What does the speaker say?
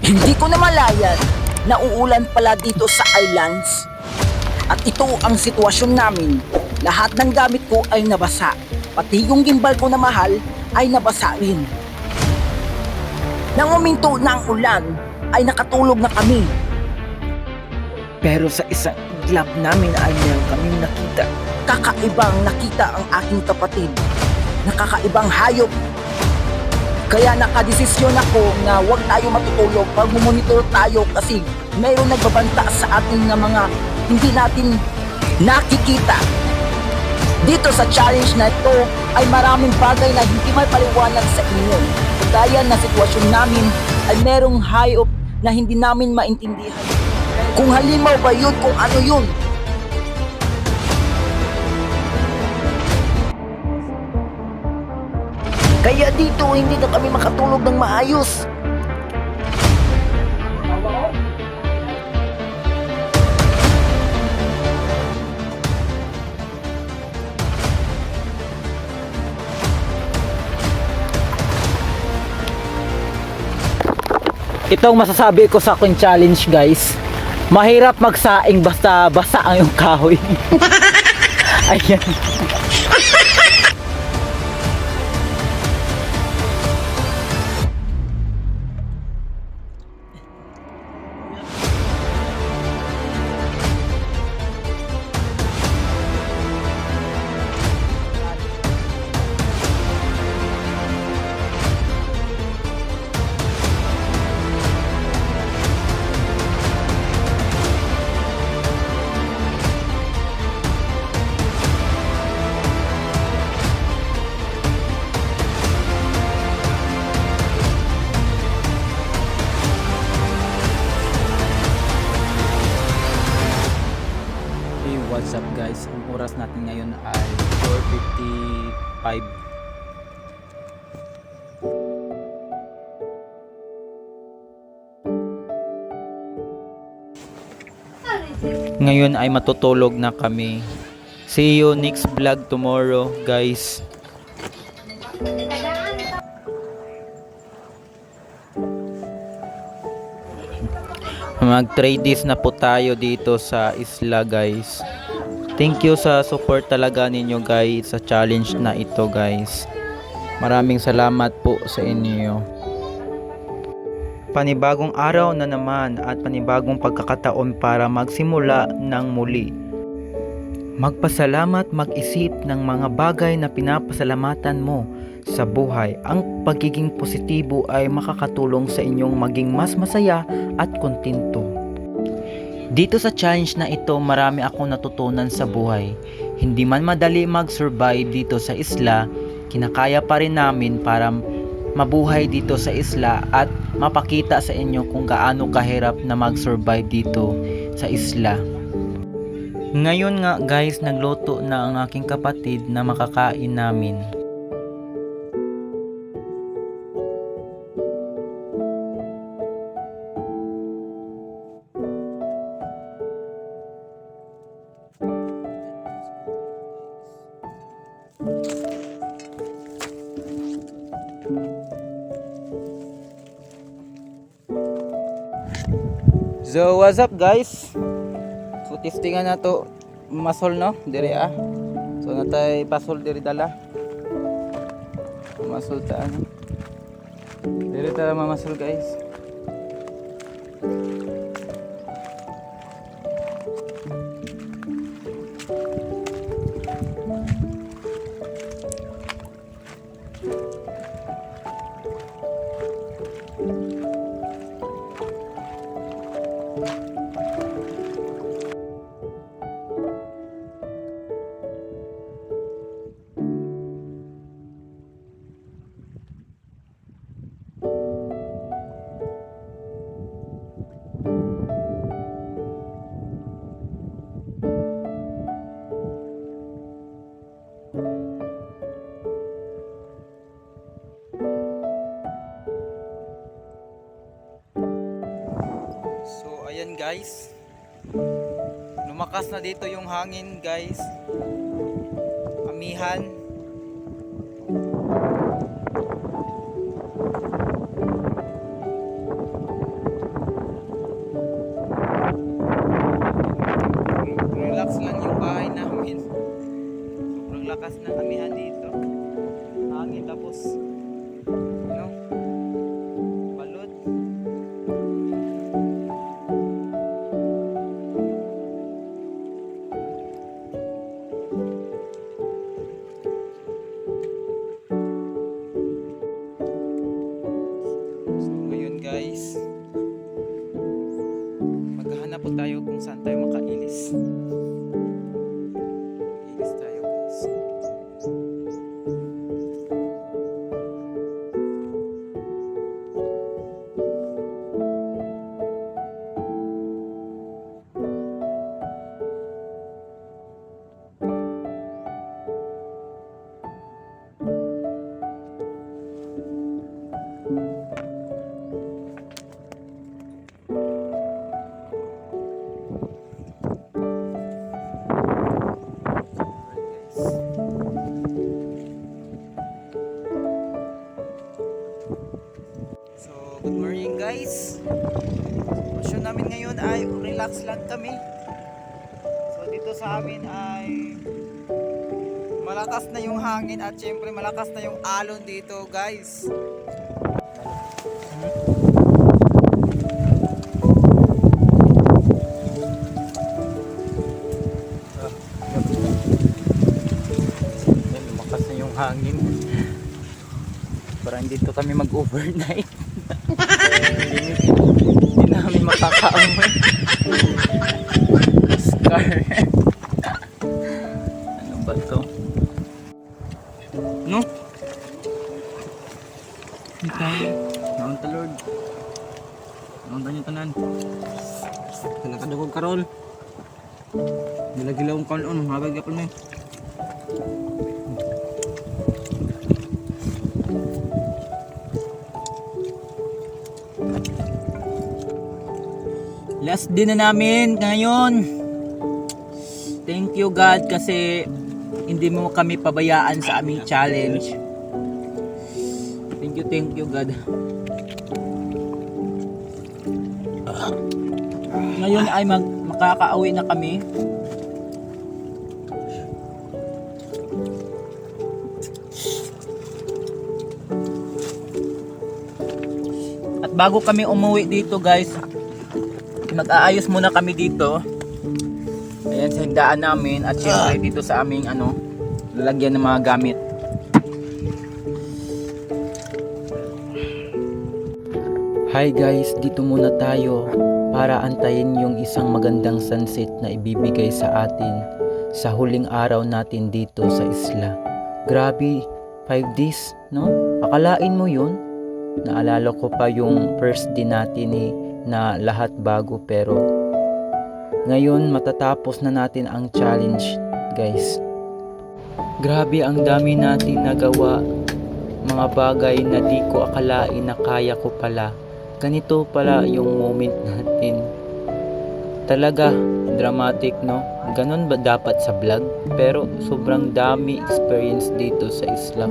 Hindi ko na malayan na uulan pala dito sa islands. At ito ang sitwasyon namin. Lahat ng gamit ko ay nabasa. Pati yung gimbal ko na mahal ay nabasa rin. Nang uminto na ang ulan, ay nakatulog na kami. Pero sa isang iglap namin ay meron kaming nakita. Kakaibang nakita ang aking kapatid. Nakakaibang hayop. Kaya nakadesisyon ako na huwag tayo matutulog pag monitor tayo kasi mayroong nagbabanta sa atin na mga hindi natin nakikita. Dito sa challenge na ito ay maraming bagay na hindi may paliwanag sa inyo. Kaya na sitwasyon namin ay merong hayop na hindi namin maintindihan. Kung halimaw ba yun, kung ano yun. Kaya dito hindi na kami makatulog ng maayos. Itong masasabi ko sa aking challenge, guys. Mahirap magsaing basta basa ang yung kahoy. Ayan. What's up guys, ang oras natin ngayon ay 4:55. Ngayon ay matutulog na kami. See you next vlog tomorrow guys. Mag 3 days na po tayo dito sa isla guys. Thank you sa support talaga ninyo guys sa challenge na ito guys. Maraming salamat po sa inyo. Panibagong araw na naman at panibagong pagkakataon para magsimula ng muli. Magpasalamat, mag-isip ng mga bagay na pinapasalamatan mo sa buhay. Ang pagiging positibo ay makakatulong sa inyong maging mas masaya at kontento. Dito sa challenge na ito, marami akong natutunan sa buhay. Hindi man madali mag-survive dito sa isla, kinakaya pa rin namin para mabuhay dito sa isla at mapakita sa inyo kung gaano kahirap na mag-survive dito sa isla. Ngayon nga guys, nagluto na ang aking kapatid na makakain namin. So what's up guys? So testingan na to masol no dire So natay pasol diri dala. Masol ta ano. Dire ta mamasol guys. Ayan guys, lumakas na dito yung hangin guys, amihan. po tayo kung saan tayo makailis. Ilis tayo guys. Good morning guys. Sitwasyon namin ngayon ay relax lang kami. So dito sa amin ay malakas na yung hangin at syempre malakas na yung alon dito guys. Malakas na yung hangin. Parang dito kami mag-overnight. Hindi namin makakaamoy. Scar. Ano ba to? No? Naon ta Lord. Naon ta niyo tanan. Nakadugog karon. Gilagilawong kanon habag gyapon mi. Last din na namin ngayon. Thank you God kasi hindi mo kami pabayaan sa aming challenge. Thank you God. Ngayon ay makakauwi na kami. At bago kami umuwi dito guys, mag-aayos muna kami dito. Ayan sa higdaan namin at syempre dito sa aming lalagyan ng mga gamit. Hi guys, dito muna tayo para antayin yung isang magandang sunset na ibibigay sa atin sa huling araw natin dito sa isla. Grabe, 5 days, no? Akalain mo yun? Naalala ko pa yung first day natin na lahat bago pero ngayon matatapos na natin ang challenge guys. Grabe ang dami natin nagawa, mga bagay na di ko akalain na kaya ko pala. Ganito pala yung moment natin. Talaga dramatic, no? Ganon ba dapat sa vlog? Pero sobrang dami experience dito sa isla.